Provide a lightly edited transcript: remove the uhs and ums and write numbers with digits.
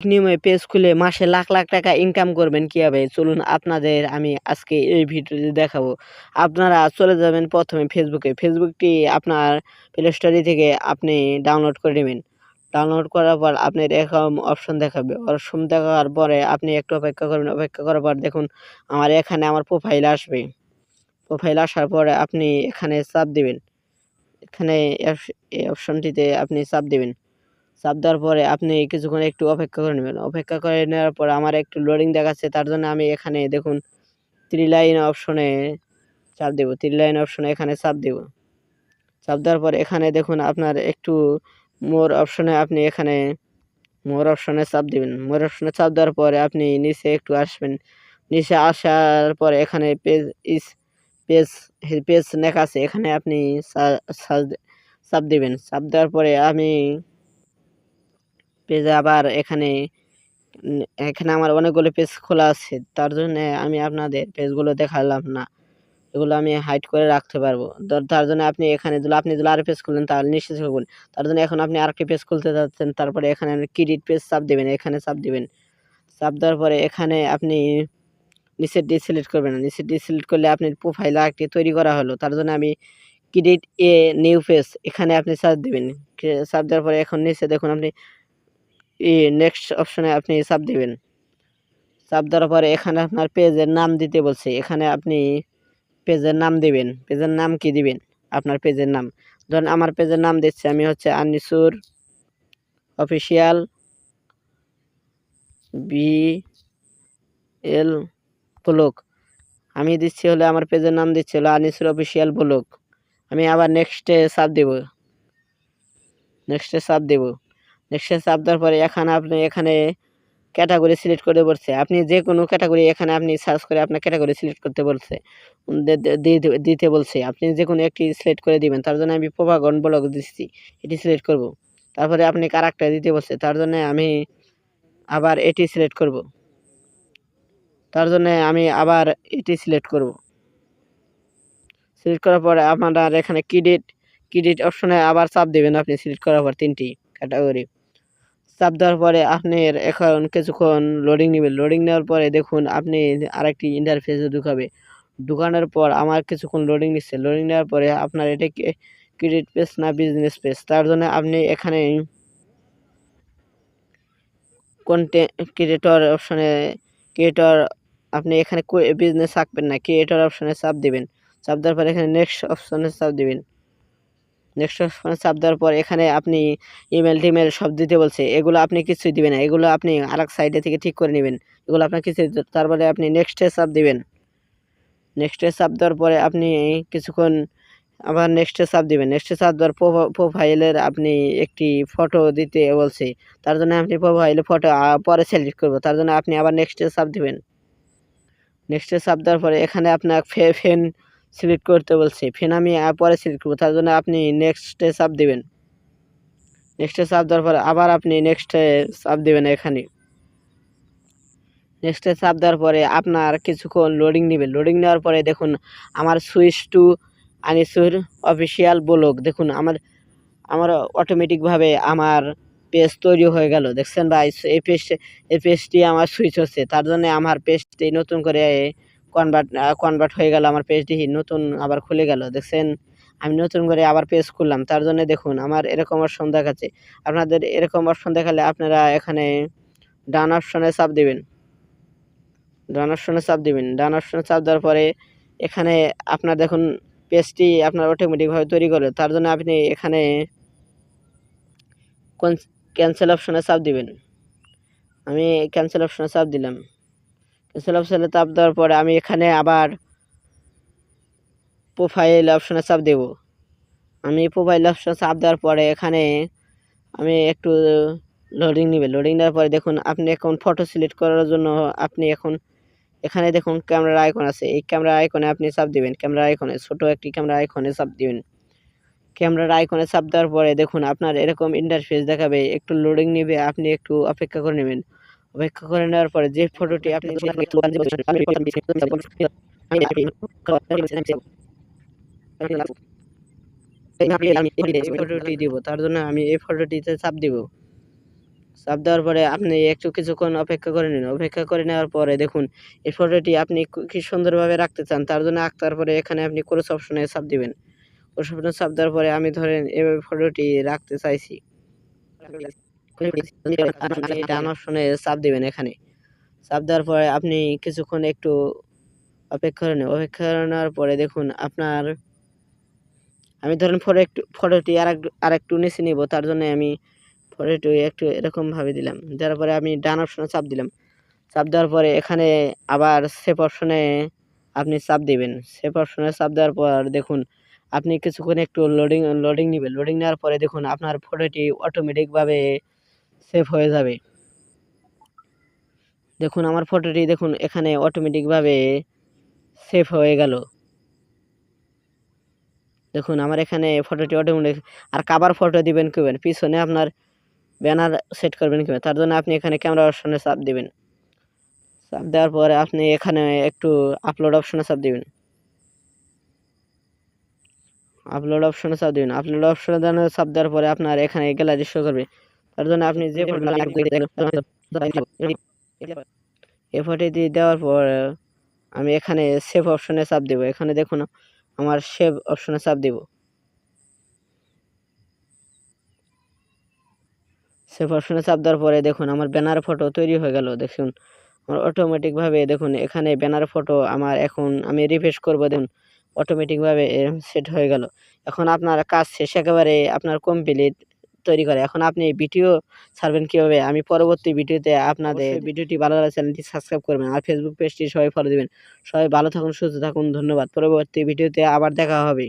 নিয়মে পেজ খুলে মাসে লাখ, লাখ টাকা ইনকাম করবেন কিভাবে? চলুন আপনাদের আমি আজকে এই ভিডিওতে দেখাবো। আপনারা চলে যাবেন ১ম এ ফেসবুকে। ফেসবুকটি আপনার প্লে স্টোরে থেকে আপনি ডাউনলোড করে নিবেন। ডাউনলোড করার পর আপনার এরকম অপশন দেখাবে। অপশন দেখার পরে আপনি একটু অপেক্ষা করবেন। অপেক্ষা করার পর দেখুন এখানে আমার প্রোফাইল আসবে। প্রোফাইল আসার পরে আপনি এখানে চাপ দিবেন। এখানে এই অপশনটিতে আপনি চাপ দিবেন। চাপ দেওয়ার পরে আপনি কিছুক্ষণ একটু অপেক্ষা করে নেবেন। অপেক্ষা করে নেওয়ার পর আমার একটু লোডিং দেখাচ্ছে, তার জন্য আমি এখানে দেখুন 3 লাইন অপশনে চাপ দেব। 3 লাইন অপশনে এখানে চাপ দেব। চাপ দেওয়ার পর এখানে দেখুন আপনার একটু মোর অপশনে আপনি এখানে মোর অপশনে চাপ দিবেন। মোর অপশনে চাপ দেওয়ার পরে আপনি নিচে একটু আসবেন। নিচে আসার পরে এখানে পেজ পেজ লেখা আছে, এখানে আপনি চাপ দিবেন। চাপ দেওয়ার পরে আমি পেজে আবার এখানে আমার অনেকগুলো পেজ খোলা আছে। তার জন্যে আমি আপনাদের পেজগুলো দেখালাম না। এগুলো আমি হাইড করে রাখতে পারবো। তার জন্য আপনি এখানে আপনি যদি আরো পেজ খুলেন তাহলে নিশ্চিত করবেন। তার জন্য এখন আপনি আরেকটি পেজ খুলতে যাচ্ছেন। তারপরে এখানে ক্রেডিট পেজ চাপ দিবেন। এখানে চাপ দিবেন। চাপ দেওয়ার পরে এখানে আপনি নিচে ডিসিলেক্ট করবেন না। নিচে ডিসিলেক্ট করলে আপনার প্রোফাইল আরেকটি তৈরি করা হলো। তার জন্য আমি ক্রেডিট নিউ পেজ এখানে আপনি চাপ দিবেন। চাপ দেওয়ার পরে এখন নিচে দেখুন আপনি নেক্সট অপশনে আপনি চাপ দিবেন। চাপ দেওয়ার পরে এখানে আপনার পেজের নাম দিতে বলছে। এখানে আপনি পেজের নাম দিবেন। পেজের নাম কি দিবেন? আপনার পেজের নাম। ধরেন আমার পেজের নাম দিচ্ছি আমি হচ্ছে আনিসুর অফিসিয়াল BL ব্লগ। আমি দিচ্ছি হলো আমার পেজের নাম দিচ্ছি হলো আনিসুর অফিসিয়াল ব্লগ। আমি আবার নেক্সটে চাপ দেব। নেক্সটে চাপ দেব। নেক্সটে চাপ দেওয়ার পরে আপনি এখানে ক্যাটাগরি সিলেক্ট করে বলছে। আপনি যেকোনো ক্যাটাগরি এখানে আপনি সার্চ করে আপনার ক্যাটাগরি সিলেক্ট করতে বলছে। দিতে বলছে। আপনি যেকোনো একটি সিলেক্ট করে দিবেন। তার জন্য আমি প্রভাগন ব্লগ দিচ্ছি। এটি সিলেক্ট করব। তারপরে আপনি ক্যারেক্টার দিতে বলছে। তার জন্য আমি আবার এটি সিলেক্ট করব। তার জন্য আমি আবার এটি সিলেক্ট করব। সিলেক্ট করার পরে আপনার এখানে ক্রেডিট অপশনে আবার চাপ দিবেন আপনি সিলেক্ট করার পর ৩টি ক্যাটাগরি। চাপ দেওয়ার পরে আপনার এখন কিছুক্ষণ লোডিং নিবে। লোডিং নেওয়ার পরে দেখুন আপনি আরেকটি ইন্টারফেসে ঢুকাবে। ঢুকানোর পর আমার কিছুক্ষণ লোডিং নিচ্ছে। লোডিং নেওয়ার পরে আপনার এটা ক্রেডিট পেজ না বিজনেস পেজ, তার জন্য আপনি এখানে ক্রিয়েটর অপশনে আপনি এখানে বিজনেস আঁকবেন না, ক্রিয়েটর অপশনে চাপ দিবেন। চাপ দেওয়ার পরে এখানে নেক্সট অপশনে চাপ দিবেন। নেক্সট অপশনে চাপ দেওয়ার পর এখানে আপনি টিমেল সব দিতে বলছে। এগুলো আপনি কিছুই দিবেন না। এগুলো আপনি আরেক সাইডে থেকে ঠিক করে নিবেন। এগুলো আপনার কিছুই তারপরে আপনি নেক্সটে চাপ দিবেন। নেক্সটে চাপ দেওয়ার পরে আপনি কিছুক্ষণ আবার নেক্সটে চাপ দিবেন। নেক্সটে চাপ দেওয়ার প্রোফাইলের আপনি একটি ফটো দিতে বলছে। তার জন্য আপনি প্রোফাইলে ফটো পরে সিলেক্ট করব। তার জন্য আপনি আবার নেক্সটে চাপ দিবেন। নেক্সটে চাপ দেওয়ার পরে এখানে আপনার ফেন সিলেক্ট করতে বলছে। ফেন আমি পরে সিলেক্ট করব। তার জন্য আপনি নেক্সটে চাপ দিবেন। নেক্সটে চাপ দেওয়ার পরে আবার আপনি নেক্সটে চাপ দিবেন এখানে। নেক্সটে চাপ দেওয়ার পরে আপনার কিছুক্ষণ লোডিং নিবে। লোডিং নেওয়ার পরে দেখুন আমার switch to Anisur official blog. দেখুন আমার অটোমেটিকভাবে আমার পেজ তৈরি হয়ে গেল। দেখছেন ভাই? এই পেজটি আমার সুইচ হচ্ছে। তার জন্য আমার পেজটি নতুন করে কনভার্ট হয়ে গেল। আমার পেজটি নতুন আবার খুলে গেল। দেখছেন? আমি নতুন করে আবার পেজ খুললাম। তার জন্য দেখুন আমার এরকম অপশন দেখাচ্ছে। আপনাদের এরকম অপশন দেখালে আপনারা এখানে ডান অপশনে চাপ দিবেন। ডান অপশনে চাপ দিবেন। ডান অপশনে চাপ দেওয়ার পরে এখানে আপনার দেখুন পেজটি আপনার অটোমেটিকভাবে তৈরি করে। তার জন্য আপনি এখানে ক্যানসেল অপশনে চাপ দিবেন। আমি ক্যানসেল অপশনে চাপ দিলাম। ক্যানসেল অপশনে চাপ দেওয়ার পরে আমি এখানে আবার প্রোফাইল অপশনে চাপ দেব। আমি প্রোফাইল অপশনে চাপ দেওয়ার পরে এখানে আমি একটু লোডিং নিবে। লোডিং নেওয়ার পরে দেখুন আপনি এখন ফটো সিলেক্ট করার জন্য আপনি এখন এখানে দেখুন ক্যামেরার আইকন আছে। এই ক্যামেরা আইকনে আপনি চাপ দিবেন। ক্যামেরা আইকনে ছোট একটি ক্যামেরা আইকনে চাপ দিবেন। ক্যামেরার আইকনে চাপ দেওয়ার পরে দেখুন আপনার এরকম ইন্টারফেস দেখাবে। একটু লোডিং নিবে, আপনি একটু অপেক্ষা করে নেবেন। অপেক্ষা করে নেওয়ার পরে যে ফটোটি আপনি ফটোটি দিব, তার জন্য আমি এই ফটোটিতে চাপ দিব। চাপ দেওয়ার পরে আপনি একটু কিছুক্ষণ অপেক্ষা করে নিন। অপেক্ষা করে নেওয়ার পরে দেখুন এই ফটোটি আপনি কি সুন্দরভাবে রাখতে চান তার জন্য আঁকতার পরে এখানে আপনি ক্রস অপশনে চাপ দিবেন। ক্রস অপশনে চাপ দেওয়ার পরে আমি ধরেন এভাবে ফটোটি রাখতে চাইছি। ডান অপশনে চাপ দিবেন এখানে। চাপ দেওয়ার পরে আপনি কিছুক্ষণ একটু অপেক্ষা করে নিন। অপেক্ষা করে নেওয়ার পরে দেখুন আপনার আমি ধরেন ফটোটি আরেকটু নিচে নিব তার জন্য আমি ফটোটি একটু এরকমভাবে দিলাম। দেওয়ার পরে আমি ডান অপশনে চাপ দিলাম। চাপ দেওয়ার পরে এখানে আবার সেভ অপশনে আপনি চাপ দিবেন। সেভ অপশনে চাপ দেওয়ার পর দেখুন আপনি কিছুক্ষণ একটু লোডিং নিবে। লোডিং নেওয়ার পরে দেখুন আপনার ফটোটি অটোমেটিকভাবে সেভ হয়ে যাবে। দেখুন আমার ফটোটি দেখুন এখানে অটোমেটিকভাবে সেভ হয়ে গেল। দেখুন আমার এখানে ফটোটি অটোমেটিক আর কভার ফটো দিবেন কিভাবে? পিছনে আপনার ব্যানার সেট করবেন কিভাবে? তার জন্য আপনি এখানে ক্যামেরা অপশনে চাপ দিবেন। চাপ দেওয়ার পরে আপনি এখানে একটু আপলোড অপশনে চাপ দিবেন। আপলোড অপশনে চাপ দিবেন। আপলোড অপশনে চাপ দেওয়ার পরে আপনার এখানে গ্যালারি শো করবে। তার জন্য আপনি যে এই ফটোটি দেওয়ার পর আমি এখানে সেভ অপশনে চাপ দেব। এখানে দেখুন আমার সেভ অপশনে চাপ দিব। সেভ অপশনে চাপ দেওয়ার পরে দেখুন আমার ব্যানার ফটো তৈরি হয়ে গেল। দেখুন আমার অটোমেটিকভাবে দেখুন এখানে ব্যানার ফটো আমার এখন আমি রিফ্রেশ করব দেখুন অটোমেটিকভাবে সেট হয়ে গেল। এখন আপনার কাজ শেষ একেবারে আপনার কমপ্লিট তৈরি করে। এখন আপনি ভিডিও ছাড়বেন কীভাবে? আমি পরবর্তী ভিডিওতে আপনাদের ভিডিওটি ভালো লাগলে চ্যানেলটি সাবস্ক্রাইব করবেন। আর ফেসবুক পেজটি সবাই ফলো দিবেন। সবাই ভালো থাকুন, সুস্থ থাকুন। ধন্যবাদ। পরবর্তী ভিডিওতে আবার দেখা হবে।